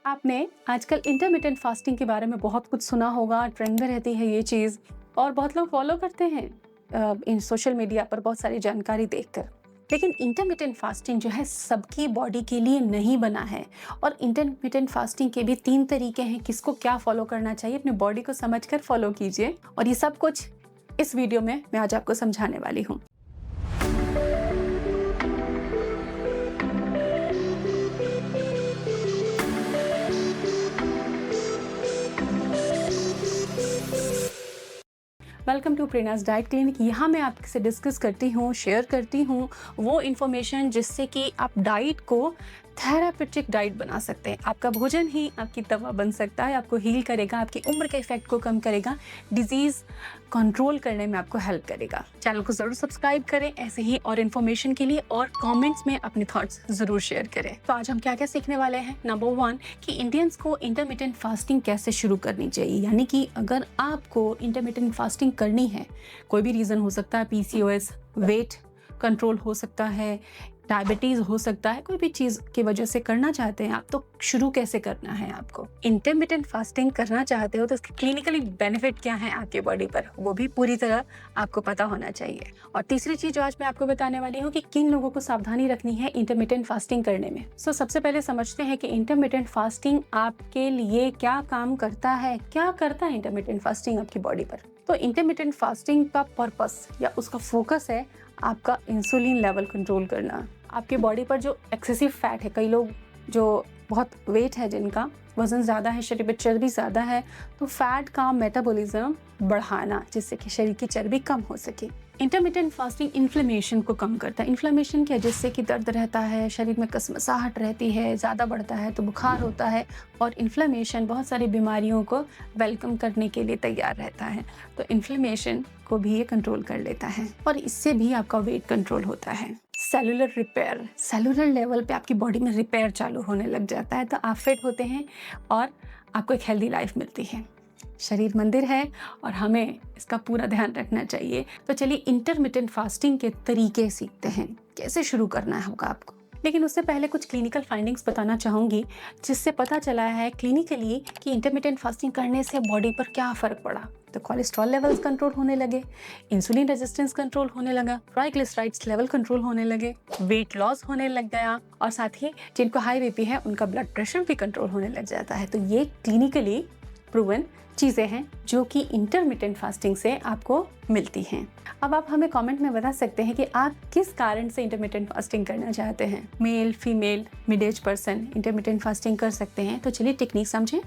आपने आजकल intermittent fasting के बारे में बहुत कुछ सुना होगा, ट्रेंड में रहती है ये चीज़ और बहुत लोग फॉलो करते हैं इन सोशल मीडिया पर बहुत सारी जानकारी देखकर। लेकिन इंटरमिटेंट फास्टिंग जो है सबकी बॉडी के लिए नहीं बना है और इंटरमिटेंट फास्टिंग के भी 3 तरीके हैं, किसको क्या फॉलो करना चाहिए, अपनी बॉडी को समझकर फॉलो कीजिए और ये सब कुछ इस वीडियो में मैं आज आपको समझाने वाली हूँ। Welcome to Prerna's diet clinic. यहाँ मैं आपसे डिस्कस करती हूँ, शेयर करती हूँ वो इन्फॉर्मेशन जिससे कि आप डाइट को थेरापेटिक डाइट बना सकते हैं। आपका भोजन ही आपकी दवा बन सकता है, आपको हील करेगा, आपकी उम्र के इफेक्ट को कम करेगा, डिजीज़ कंट्रोल करने में आपको हेल्प करेगा। चैनल को ज़रूर सब्सक्राइब करें ऐसे ही और इन्फॉर्मेशन के लिए, और कमेंट्स में अपने थॉट्स ज़रूर शेयर करें। तो आज हम क्या क्या सीखने वाले हैं। नंबर 1 कि इंडियंस को इंटरमिटेंट फास्टिंग कैसे शुरू करनी चाहिए, यानी कि अगर आपको इंटरमिटेंट फास्टिंग करनी है, कोई भी रीज़न हो सकता है, PCOS, वेट कंट्रोल हो सकता है, डायबिटीज़ हो सकता है, कोई भी चीज़ की वजह से करना चाहते हैं आप, तो शुरू कैसे करना है। आपको इंटरमिटेंट फास्टिंग करना चाहते हो तो इसके क्लिनिकली बेनिफिट क्या है आपकी बॉडी पर, वो भी पूरी तरह आपको पता होना चाहिए। और तीसरी चीज़ जो आज मैं आपको बताने वाली हूँ कि किन लोगों को सावधानी रखनी है इंटरमिटेंट फास्टिंग करने में। सबसे पहले समझते हैं कि इंटरमिटेंट फास्टिंग आपके लिए क्या काम करता है, क्या करता है इंटरमिटेंट फास्टिंग आपकी बॉडी पर। तो इंटरमिटेंट फास्टिंग का पर्पस या उसका फोकस है आपका इंसुलिन लेवल कंट्रोल करना। आपके बॉडी पर जो एक्सेसिव फैट है, कई लोग जो बहुत वेट है, जिनका वज़न ज़्यादा है, शरीर पर चर्बी ज़्यादा है, तो फैट का मेटाबॉलिज्म बढ़ाना जिससे कि शरीर की चर्बी कम हो सके। इंटरमिटेंट फास्टिंग इन्फ्लेमेशन को कम करता है। इन्फ्लेमेशन क्या, जिससे कि दर्द रहता है, शरीर में कसमसाहट रहती है, ज़्यादा बढ़ता है तो बुखार होता है, और इन्फ्लेमेशन बहुत सारी बीमारियों को वेलकम करने के लिए तैयार रहता है। तो इन्फ्लेमेशन को भी ये कंट्रोल कर लेता है और इससे भी आपका वेट कंट्रोल होता है। सेलुलर रिपेयर, सेलुलर लेवल पे आपकी बॉडी में रिपेयर चालू होने लग जाता है, तो आप फिट होते हैं और आपको एक हेल्दी लाइफ मिलती है। शरीर मंदिर है और हमें इसका पूरा ध्यान रखना चाहिए। तो चलिए इंटरमिटेंट फास्टिंग के तरीके सीखते हैं, कैसे शुरू करना होगा आपको। लेकिन उससे पहले कुछ क्लिनिकल फाइंडिंग्स बताना चाहूँगी, जिससे पता चला है क्लिनिकली कि इंटरमिटेंट फास्टिंग करने से बॉडी पर क्या फ़र्क पड़ा। तो कोलेस्ट्रॉल लेवल्स कंट्रोल होने लगे, इंसुलिन रेजिस्टेंस कंट्रोल होने लगा, ट्राइग्लिसराइड्स लेवल कंट्रोल होने लगे, वेट लॉस होने लग गया, और साथ ही जिनको हाई BP है उनका ब्लड प्रेशर भी कंट्रोल होने लग जाता है। तो ये क्लिनिकली प्रूवन चीज़ें हैं जो कि इंटरमिटेंट फास्टिंग से आपको मिलती हैं। अब आप हमें कमेंट में बता सकते हैं कि आप किस कारण से इंटरमिटेंट फास्टिंग करना चाहते हैं। Male, female, mid age person intermittent fasting कर सकते हैं। तो चलिए टेक्निक समझें।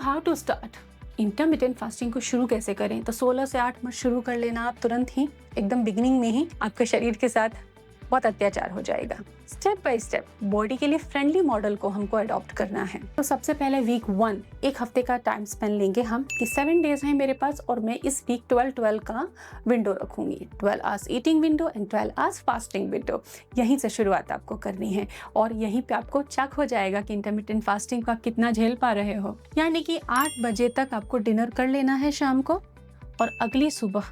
How to start intermittent fasting को शुरू कैसे करें। तो 16 से 8 मत शुरू कर लेना आप तुरंत ही, एकदम बिगिनिंग में ही आपके शरीर के साथ बहुत अत्याचार हो जाएगा। स्टेप बाय स्टेप बॉडी के लिए फ्रेंडली मॉडल को हमको अडॉप्ट करना है। तो सबसे पहले वीक 1 एक हफ्ते का टाइम स्पेंड लेंगे हम कि 7 डेज हैं मेरे पास और मैं इस वीक 12-12 का विंडो रखूंगी। 12 hours eating window and 12 hours fasting window. यहीं से शुरुआत आपको करनी है और यहीं पे आपको चेक हो जाएगा कि इंटरमिटेंट फास्टिंग को आप कितना झेल पा रहे हो। यानी कि 8 बजे तक आपको डिनर कर लेना है शाम को, और अगली सुबह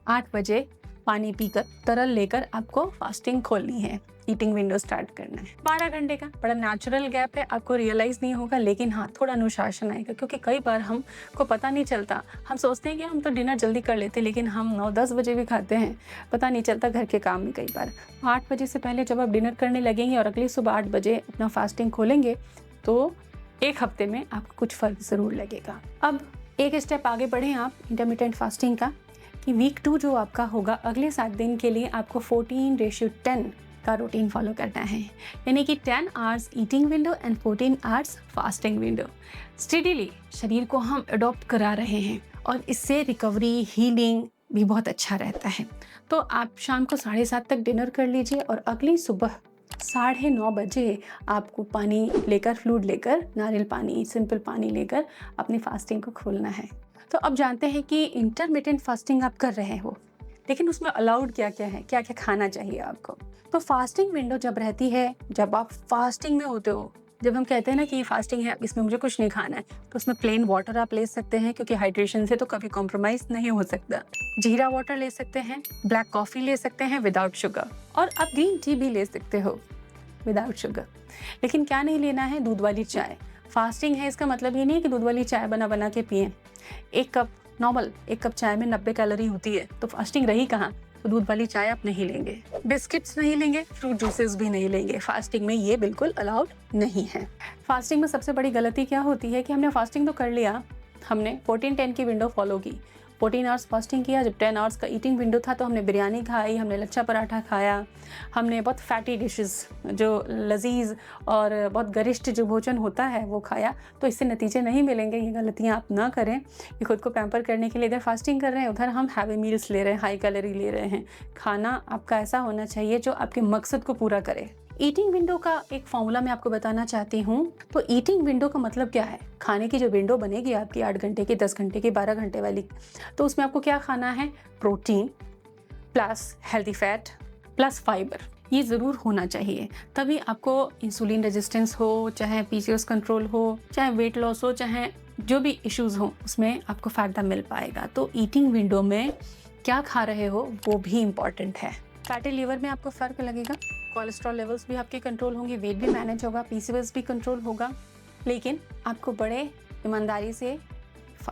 8 बजे पानी पीकर, तरल लेकर आपको फास्टिंग खोलनी है, ईटिंग विंडो स्टार्ट करना है। 12 घंटे का बड़ा नेचुरल गैप है, आपको रियलाइज़ नहीं होगा, लेकिन हाँ थोड़ा अनुशासन आएगा, क्योंकि कई बार हमको पता नहीं चलता। हम सोचते हैं कि हम तो डिनर जल्दी कर लेते हैं, लेकिन हम 9-10 बजे भी खाते हैं, पता नहीं चलता घर के काम में। कई बार 8 बजे से पहले जब आप डिनर करने लगेंगे और अगली सुबह 8 बजे अपना फास्टिंग खोलेंगे, तो एक हफ्ते में आपको कुछ फ़र्क ज़रूर लगेगा। अब एक स्टेप आगे बढ़ें आप इंटरमिटेंट फास्टिंग का, कि वीक 2 जो आपका होगा, अगले 7 दिन के लिए आपको 14:10 का रूटीन फॉलो करना है। यानी कि 10 hours eating window and 14 hours fasting window. Steadily शरीर को हम अडॉप्ट करा रहे हैं और इससे रिकवरी, हीलिंग भी बहुत अच्छा रहता है। तो आप शाम को 7:30 तक डिनर कर लीजिए और अगली सुबह 9:30 बजे आपको पानी लेकर, फ्लूइड लेकर, नारियल पानी, सिंपल पानी लेकर अपनी फास्टिंग को खोलना है। तो अब जानते हैं कि इंटरमिटेंट फास्टिंग आप कर रहे हो, लेकिन उसमें अलाउड क्या क्या है, क्या क्या खाना चाहिए आपको। तो फास्टिंग विंडो जब रहती है, जब आप फास्टिंग में होते हो, जब हम कहते हैं ना कि फास्टिंग है, इसमें मुझे कुछ नहीं खाना है, तो उसमें प्लेन वाटर आप ले सकते हैं, क्योंकि हाइड्रेशन से तो कभी कॉम्प्रोमाइज़ नहीं हो सकता। जीरा वाटर ले सकते हैं, ब्लैक कॉफ़ी ले सकते हैं विदाउट शुगर, और आप ग्रीन टी भी ले सकते हो विदाउट शुगर। लेकिन क्या नहीं लेना है, दूध वाली चाय। फास्टिंग है इसका मतलब ये नहीं है कि दूध वाली चाय बना बना के पिएं। एक कप चाय में 90 कैलोरी होती है, तो फास्टिंग रही कहाँ? तो दूध वाली चाय आप नहीं लेंगे, बिस्किट्स नहीं लेंगे, फ्रूट जूसेस भी नहीं लेंगे। फास्टिंग में ये बिल्कुल अलाउड नहीं है। फास्टिंग में सबसे बड़ी गलती क्या होती है कि हमने फास्टिंग तो कर लिया, हमने 14-10 की विंडो फॉलो की, 14 आवर्स फास्टिंग किया। जब 10 आवर्स का ईटिंग विंडो था तो हमने बिरयानी खाई, हमने लच्छा पराठा खाया, हमने बहुत फैटी डिशेस जो लजीज और बहुत गरिष्ठ जो भोजन होता है वो खाया। तो इससे नतीजे नहीं मिलेंगे। ये गलतियाँ आप ना करें कि खुद को पैम्पर करने के लिए इधर फास्टिंग कर रहे हैं, उधर हम हैवी मील्स ले रहे हैं, हाई कैलोरी ले रहे हैं। खाना आपका ऐसा होना चाहिए जो आपके मकसद को पूरा करे। ईटिंग विंडो का एक फॉर्मूला मैं आपको बताना चाहती हूँ। तो ईटिंग विंडो का मतलब क्या है? खाने की जो विंडो बनेगी आपकी 8 घंटे की, 10 घंटे की, 12 घंटे वाली, तो उसमें आपको क्या खाना है? Protein plus healthy fat plus fibre, ये ज़रूर होना चाहिए। तभी आपको इंसुलिन रेजिस्टेंस हो, चाहे पीसीओएस कंट्रोल हो, चाहे वेट लॉस हो, चाहे जो भी इश्यूज़ हो, उसमें आपको फ़ायदा मिल पाएगा। तो ईटिंग विंडो में क्या खा रहे हो वो भी इम्पॉर्टेंट है। फैटी लीवर में आपको फ़र्क लगेगा, कोलेस्ट्रॉल लेवल्स भी आपके कंट्रोल होंगे, वेट भी मैनेज होगा, पीसीओएस भी कंट्रोल होगा। लेकिन आपको बड़े ईमानदारी से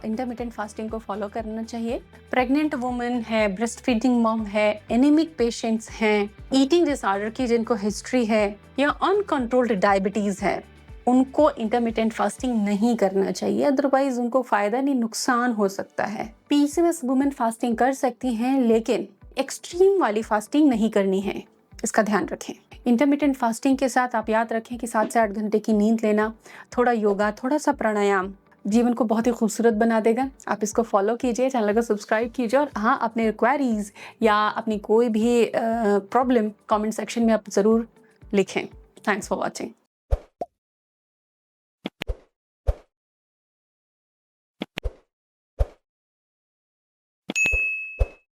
इंटरमिटेंट फास्टिंग को फॉलो करना चाहिए। प्रेग्नेंट वुमेन है, ब्रेस्ट फीडिंग मॉम है, एनीमिक पेशेंट्स हैं, ईटिंग डिसऑर्डर की जिनको हिस्ट्री है, या अनकंट्रोल्ड डायबिटीज़ है, उनको इंटरमिटेंट फास्टिंग नहीं करना चाहिए। अदरवाइज उनको फ़ायदा नहीं, नुकसान हो सकता है। पीसीओएस वुमेन फास्टिंग कर सकती हैं, लेकिन एक्सट्रीम वाली फास्टिंग नहीं करनी है, इसका ध्यान रखें। इंटरमिटेंट फास्टिंग के साथ आप याद रखें कि 7 से 8 घंटे की नींद लेना, थोड़ा योगा, थोड़ा सा प्राणायाम जीवन को बहुत ही खूबसूरत बना देगा। आप इसको फॉलो कीजिए, चैनल को सब्सक्राइब कीजिए, और हाँ, अपने क्वेरीज या अपनी कोई भी प्रॉब्लम कमेंट सेक्शन में आप ज़रूर लिखें। Thanks for watching.